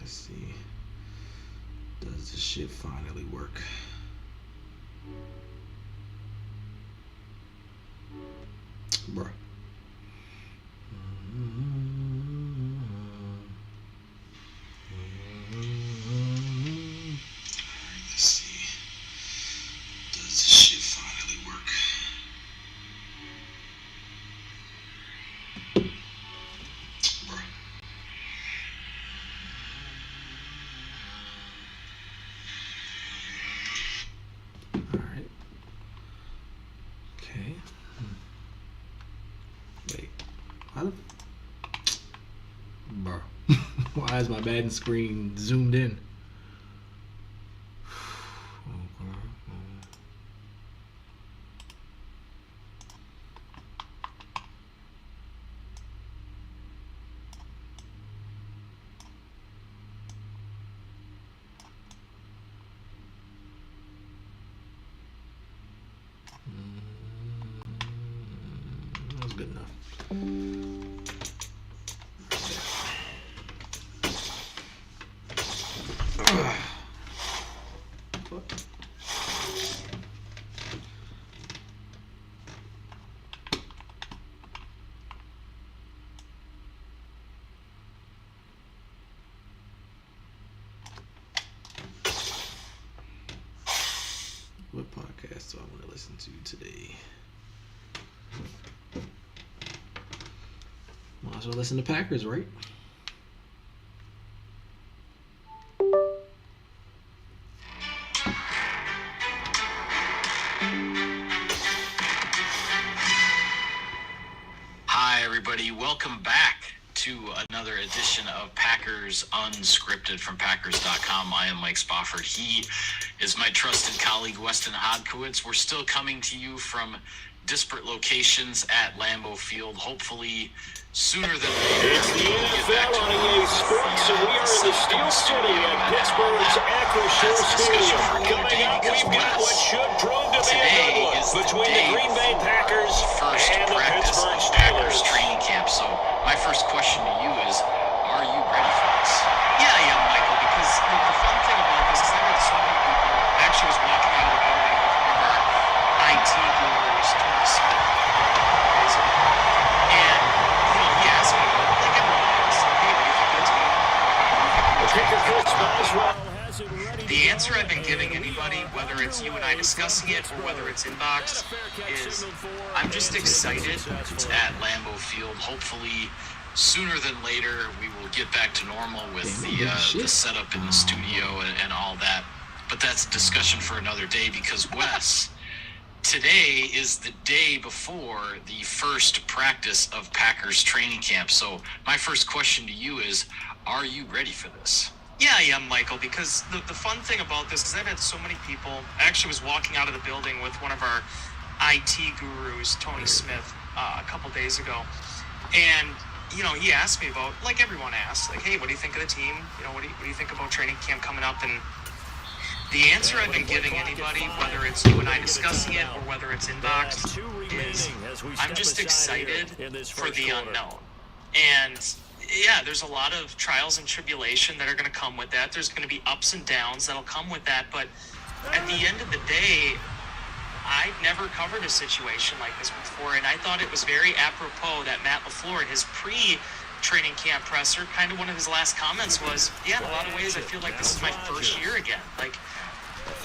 Let's see. Does this shit finally work? Bruh. Let's see. Does this shit finally work? Bruh. Alright. Okay. Wait. Why the... Bruh. Why is my Madden screen zoomed in? That was good enough. What podcast do I want to listen to today? Might as well listen to Packers, right? Hi, everybody. Welcome back to another edition of Packers Unscripted from Packers.com. I am Mike Spofford. He is my trusted colleague, Weston Hodkowitz. We're still coming to you from disparate locations at Lambeau Field, hopefully sooner than later. It's the NFL on EA Sports, and we are in the Steel City at Pittsburgh's Acrisure Stadium. Coming up, we've got what should prove to be a good one between the Green Bay Packers and the Pittsburgh Packers Steelers. training camp. So my first question to you is, are you ready for this? Yeah, I am, Michael, because the fun thing about this is I've had so many people. I actually was walking out of the building with one of our IT gurus, Tony Smith, and he asked me, like everyone asks, hey, what do you think of the team? Kicker Chris Boswell has it ready. The answer I've been giving anybody, whether it's you and I discussing it or whether it's inbox, is I'm just excited at Lambeau Field. Hopefully, sooner than later, we will get back to normal with the setup in the studio and all that. But that's a discussion for another day because, Wes, today is the day before the first practice of Packers training camp. So my first question to you is, are you ready for this? Yeah, I am, Michael, because the fun thing about this is I've had so many people. I actually was walking out of the building with one of our IT gurus, Tony Smith, a couple days ago. And, you know, he asked me about, like everyone asks, like, hey, what do you think of the team? You know, what do you think about training camp coming up? And the answer I've been giving anybody, whether it's you and I discussing it or whether it's inbox, is I'm just excited for the unknown. And yeah, there's a lot of trials and tribulation that are going to come with that. There's going to be ups and downs that'll come with that. But at the end of the day, I've never covered a situation like this before. And I thought it was very apropos that Matt LaFleur, in his pre-training camp presser, kind of one of his last comments was, yeah, in a lot of ways, I feel like this is my first year again. Like,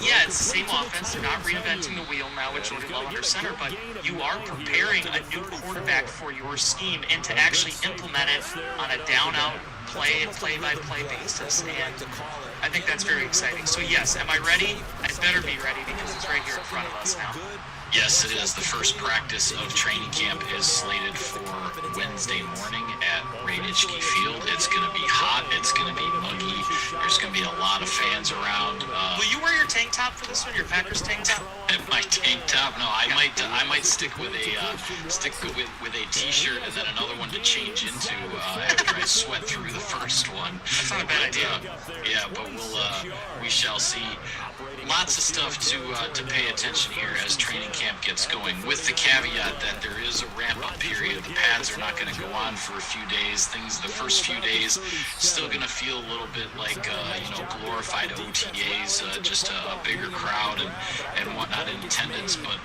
yeah, it's the same offense. They're not reinventing the wheel now with Jordan Love under center, but you are preparing a new quarterback for your scheme and to actually implement it on a down-out play-by-play basis. And I think that's very exciting. So, yes, am I ready? I better be ready because it's right here in front of us now. Yes, it is. The first practice of training camp is slated for Wednesday morning at Ray Nitschke Field. It's going to be hot. It's going to be muggy. There's going to be a lot of fans around. Will you wear your tank top for this one? Your Packers tank top? My tank top? No, I might stick with a t-shirt and then another one to change into after I sweat through the first first one. That's not a bad idea. Yeah, but we shall see. Lots of stuff to pay attention here as training camp gets going, with the caveat that there is a ramp-up period. The pads are not going to go on for a few days. The first few days, still going to feel a little bit like glorified OTAs, just a bigger crowd and whatnot in attendance. But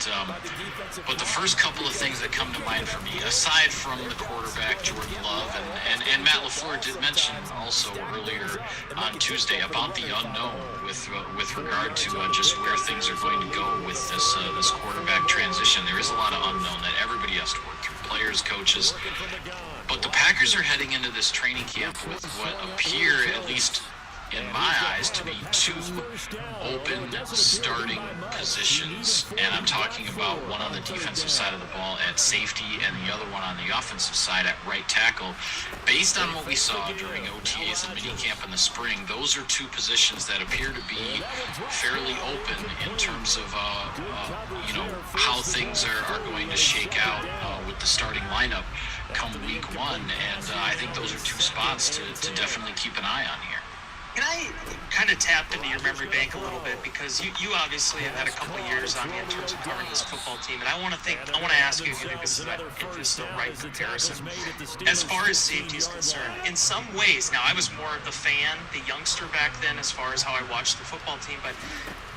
the first couple of things that come to mind for me, aside from the quarterback Jordan Love, and Matt LaFleur did mention also earlier on Tuesday about the unknown with regard to just where things are going to go with this quarterback transition. There is a lot of unknown that everybody has to work through, players, coaches. But the Packers are heading into this training camp with what appear, at least in my eyes, to be two open starting positions. And I'm talking about one on the defensive side of the ball at safety and the other one on the offensive side at right tackle. Based on what we saw during OTAs and minicamp in the spring, those are two positions that appear to be fairly open in terms of how things are going to shake out with the starting lineup come week one. And I think those are two spots to definitely keep an eye on here. Can I kind of tap into your memory bank a little bit, because you obviously have had a couple of years on me in terms of covering this football team, and I want to ask you if you think this is the right comparison. As far as safety is concerned, in some ways, now I was more of the fan, the youngster back then, as far as how I watched the football team, but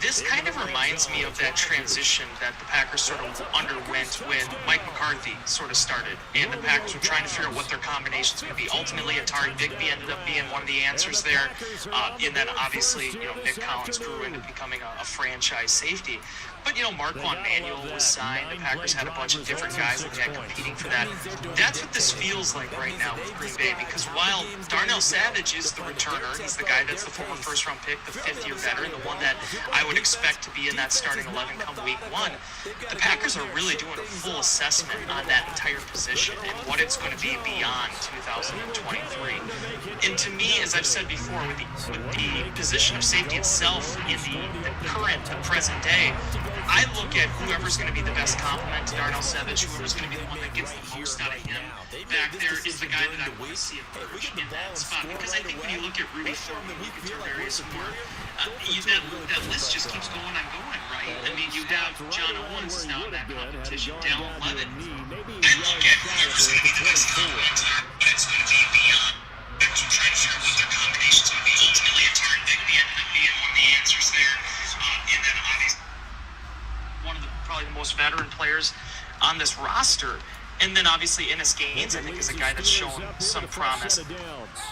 this kind of reminds me of that transition that the Packers sort of underwent when Mike McCarthy sort of started, and the Packers were trying to figure out what their combinations would be. Ultimately, Atari Digby ended up being one of the answers there, and then obviously, Nick Collins grew into becoming a franchise safety. But, Marquand Manuel was signed. The Packers had a bunch of different guys that they had competing for that. That's what this feels like right now with Green Bay, because while Darnell Savage is the returner, he's the guy that's the former first-round pick, the fifth-year veteran, the one that I would expect to be in that starting 11 come week one, the Packers are really doing a full assessment on that entire position and what it's going to be beyond 2023. And to me, as I've said before, with the position of safety itself in the current, the present day, I look at whoever's going to be the best complement to Darnell Savage, whoever's going to be the one that gets the most out of him back there is the guy that I want to see emerge in that spot. Because I think when you look at Rudy Ford, when you look at Tarvarius Moore, that list just keeps going and going, right? I mean, you have John Owens now in that competition, Dallin Levin. I look at whoever's going to be the best complement to that, but it's going to be beyond. To try to figure out what their combinations would be. Ultimately, Atari Digby ended up being one of the answers there, and then obviously one of probably the most veteran players on this roster. And then obviously Ennis Gaines, I think, is a guy that's shown some promise.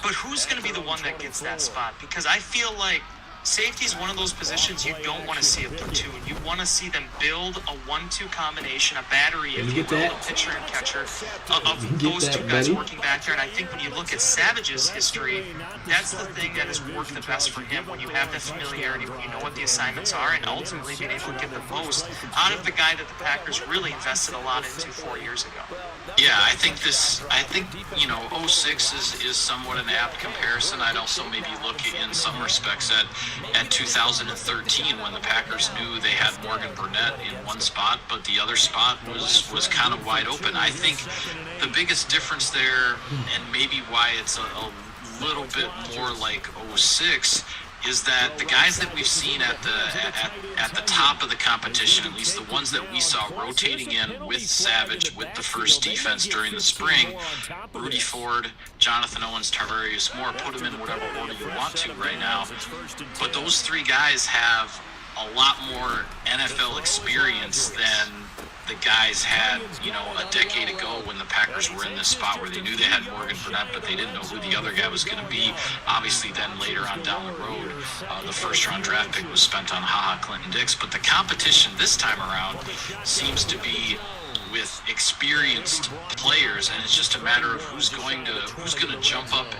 But who's going to be the one that gets that spot? Because I feel like safety is one of those positions you don't want to see a platoon. You want to see them build a 1-2 combination, a battery, if you will, a pitcher and catcher, of those two guys working back there. And I think when you look at Savage's history, that's the thing that has worked the best for him. When you have that familiarity, when you know what the assignments are, and ultimately being able to get the most out of the guy that the Packers really invested a lot into 4 years ago. Yeah, I think 06 is somewhat an apt comparison. I'd also maybe look in some respects at 2013, when the Packers knew they had Morgan Burnett in one spot, but the other spot was kind of wide open. I think the biggest difference there, and maybe why it's a little bit more like 06, is that the guys that we've seen at the top of the competition, at least the ones that we saw rotating in with Savage, with the first defense during the spring, Rudy Ford, Jonathan Owens, Tarvarius Moore, put them in whatever order you want to right now. But those three guys have a lot more NFL experience than the guys had, a decade ago when the Packers were in this spot where they knew they had Morgan Burnett, but they didn't know who the other guy was going to be. Obviously, then later on down the road, the first-round draft pick was spent on Clinton Dix. But the competition this time around seems to be with experienced players, and it's just a matter of who's going to jump up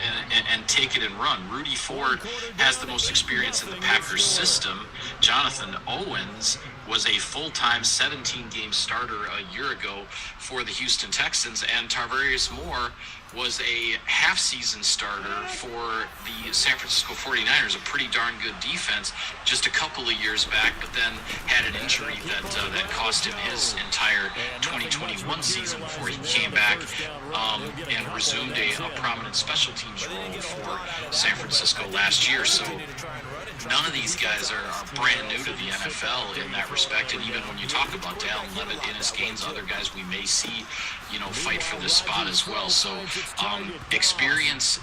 and take it and run. Rudy Ford has the most experience in the Packers system. Jonathan Owens was a full-time 17-game starter a year ago for the Houston Texans, and Tarvarius Moore was a half-season starter for the San Francisco 49ers, a pretty darn good defense just a couple of years back, but then had an injury that cost him his entire 2021 season before he came back and resumed a prominent special teams role for San Francisco last year. So none of these guys are brand new to the NFL in that respect, and even when you talk about Dallin Leavitt, Dennis Gaines, other guys we may see, fight for this spot as well. So experience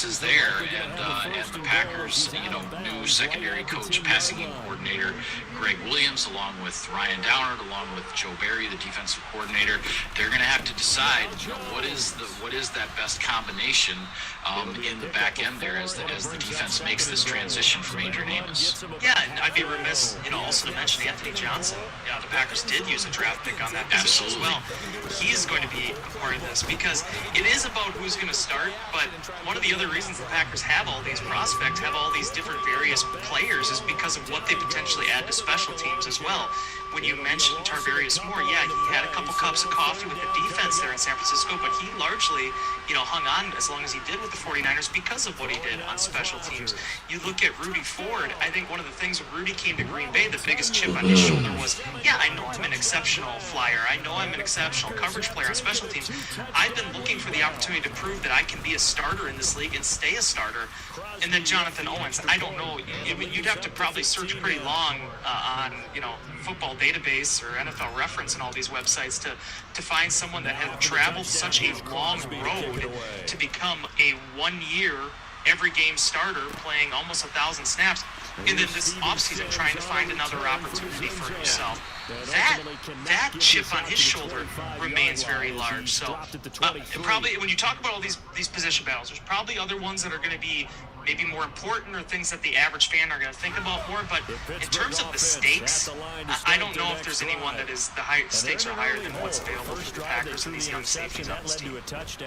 is there, and the Packers, new secondary coach, passing game coordinator Greg Williams, along with Ryan Downard, along with Joe Barry, the defensive coordinator, they're going to have to decide, what is that best combination in the back end there as the defense makes this transition from Adrian Amos. Yeah, and I'd be remiss, also to mention Anthony Johnson. The Packers did use a draft pick on that position as well. He's going to be a part of this because it is about who's going to start, but one of the other reasons the Packers have all these prospects, have all these different various players, is because of what they potentially add to special teams as well. When you mentioned Tarvarius Moore, yeah, he had a couple cups of coffee with the defense there in San Francisco, but he largely, hung on as long as he did with the 49ers because of what he did on special teams. You look at Rudy Ford, I think one of the things when Rudy came to Green Bay, the biggest chip on his shoulder was, I know I'm an exceptional flyer. I know I'm an exceptional coverage player on special teams. I've been looking for the opportunity to prove that I can be a starter in this league and stay a starter. And then Jonathan Owens, I don't know, you'd have to probably search pretty long on, Football Database or NFL Reference and all these websites to find someone that had traveled such a long road to become a 1-year every game starter playing almost 1,000 snaps, and then this offseason trying to find another opportunity for himself. That chip on his shoulder remains very large. So probably when you talk about all these position battles, there's probably other ones that are going to be maybe more important or things that the average fan are going to think about more. But in terms of the stakes, I don't know if there's anyone that is the stakes are higher than what's available for the Packers and these young safeties on this team.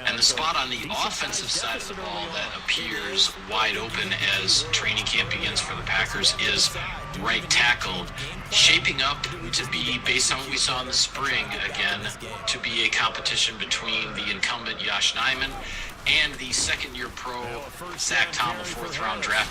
And the spot on the offensive side of the ball that appears wide open as training camp begins for the Packers is right tackle, shaping up to be, based on what we saw in the spring, again, to be a competition between the incumbent Yosh Nijman and the second-year pro Zach Tom, a fourth-round draft pick